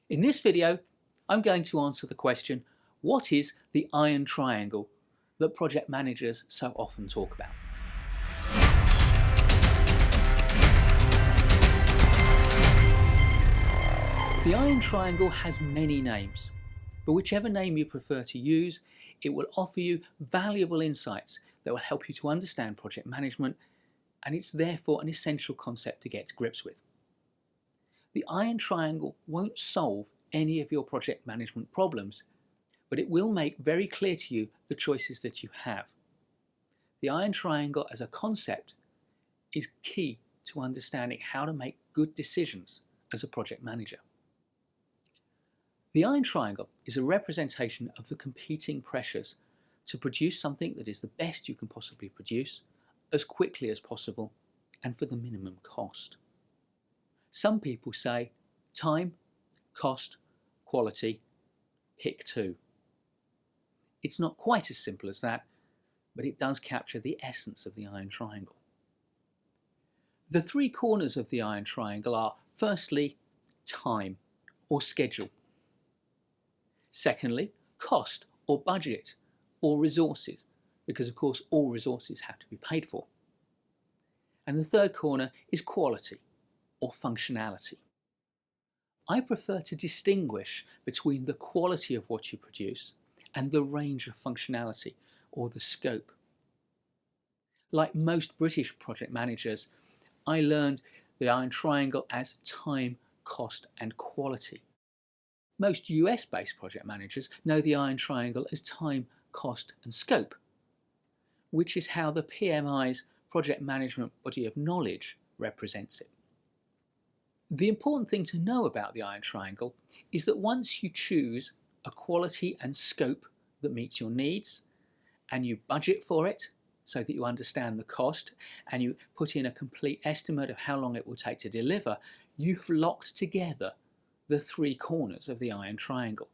In this video, I'm going to answer the question, what is the iron triangle that project managers so often talk about? The iron triangle has many names, but whichever name you prefer to use, it will offer you valuable insights that will help you to understand project management, and it's therefore an essential concept to get to grips with. The iron triangle won't solve any of your project management problems, but it will make very clear to you the choices that you have. The iron triangle as a concept is key to understanding how to make good decisions as a project manager. The iron triangle is a representation of the competing pressures to produce something that is the best you can possibly produce, as quickly as possible, and for the minimum cost. Some people say time, cost, quality, pick two. It's not quite as simple as that, but it does capture the essence of the iron triangle. The three corners of the iron triangle are, firstly, time or schedule. Secondly, cost or budget or resources, because of course all resources have to be paid for. And the third corner is quality or functionality. I prefer to distinguish between the quality of what you produce and the range of functionality or the scope. Like most British project managers, I learned the iron triangle as time, cost and quality. Most US-based project managers know the iron triangle as time, cost and scope, which is how the PMI's project management body of knowledge represents it. The important thing to know about the iron triangle is that once you choose a quality and scope that meets your needs, and you budget for it so that you understand the cost, and you put in a complete estimate of how long it will take to deliver, you've locked together the three corners of the iron triangle.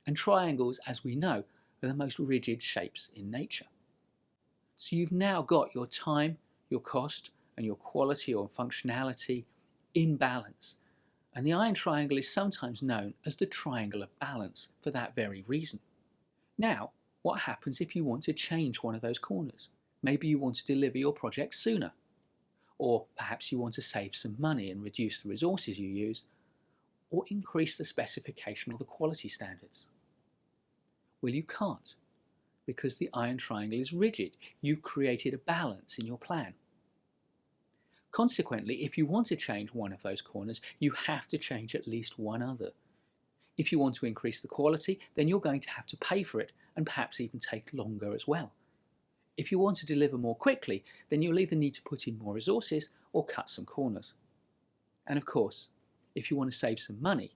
And triangles, as we know, are the most rigid shapes in nature. So you've now got your time, your cost, and your quality or functionality in balance. And the iron triangle is sometimes known as the triangle of balance for that very reason. Now, what happens if you want to change one of those corners? Maybe you want to deliver your project sooner, or perhaps you want to save some money and reduce the resources you use, or increase the specification of the quality standards. Well, you can't, because the iron triangle is rigid. You created a balance in your plan. Consequently, if you want to change one of those corners, you have to change at least one other. If you want to increase the quality, then you're going to have to pay for it and perhaps even take longer as well. If you want to deliver more quickly, then you'll either need to put in more resources or cut some corners. And of course, if you want to save some money,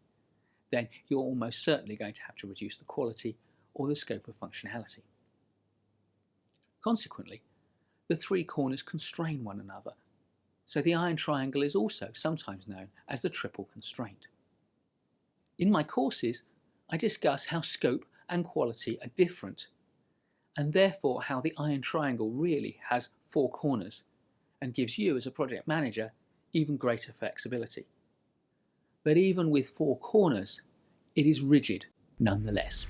then you're almost certainly going to have to reduce the quality or the scope of functionality. Consequently, the three corners constrain one another. So the iron triangle is also sometimes known as the triple constraint. In my courses, I discuss how scope and quality are different, and therefore how the iron triangle really has four corners and gives you as a project manager even greater flexibility. But even with four corners, it is rigid nonetheless.